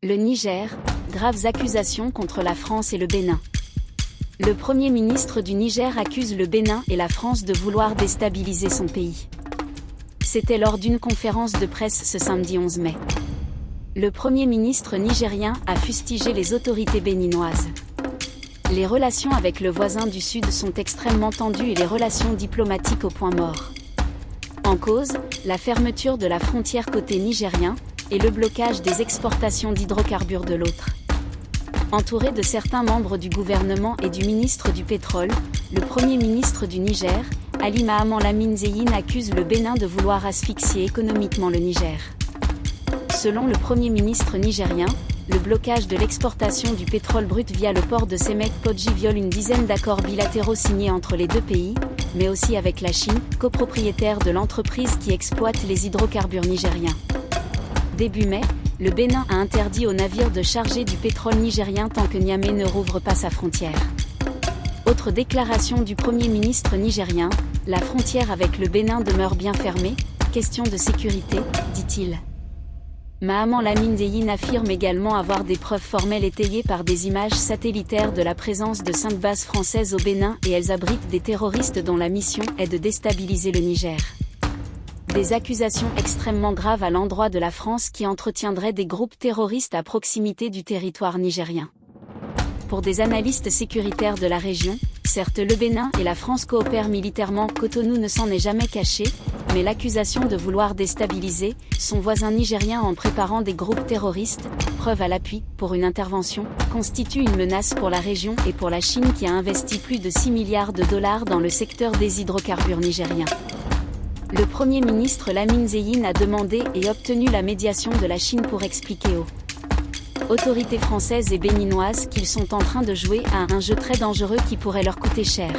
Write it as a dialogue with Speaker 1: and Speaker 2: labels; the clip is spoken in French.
Speaker 1: Le Niger, graves accusations contre la France et le Bénin. Le Premier ministre du Niger accuse le Bénin et la France de vouloir déstabiliser son pays. C'était lors d'une conférence de presse ce samedi 11 mai. Le Premier ministre nigérien a fustigé les autorités béninoises. Les relations avec le voisin du Sud sont extrêmement tendues et les relations diplomatiques au point mort. En cause, la fermeture de la frontière côté nigérien et le blocage des exportations d'hydrocarbures de l'autre. Entouré de certains membres du gouvernement et du ministre du Pétrole, le Premier ministre du Niger, Ali Mahaman Lamine Zeyin, accuse le Bénin de vouloir asphyxier économiquement le Niger. Selon le Premier ministre nigérien, le blocage de l'exportation du pétrole brut via le port de Semek-Podji viole une dizaine d'accords bilatéraux signés entre les deux pays, mais aussi avec la Chine, copropriétaire de l'entreprise qui exploite les hydrocarbures nigériens. Début mai, le Bénin a interdit aux navires de charger du pétrole nigérien tant que Niamey ne rouvre pas sa frontière. Autre déclaration du Premier ministre nigérien, la frontière avec le Bénin demeure bien fermée, question de sécurité, dit-il. Mahaman Lamine Zeyin affirme également avoir des preuves formelles étayées par des images satellitaires de la présence de 5 bases françaises au Bénin et elles abritent des terroristes dont la mission est de déstabiliser le Niger. Des accusations extrêmement graves à l'endroit de la France qui entretiendrait des groupes terroristes à proximité du territoire nigérien. Pour des analystes sécuritaires de la région, certes le Bénin et la France coopèrent militairement, Cotonou ne s'en est jamais caché, mais l'accusation de vouloir déstabiliser son voisin nigérien en préparant des groupes terroristes, preuve à l'appui, pour une intervention, constitue une menace pour la région et pour la Chine qui a investi plus de 6 milliards de dollars dans le secteur des hydrocarbures nigériens. Le Premier ministre Lamine Zeyin a demandé et obtenu la médiation de la Chine pour expliquer aux autorités françaises et béninoises qu'ils sont en train de jouer à un jeu très dangereux qui pourrait leur coûter cher.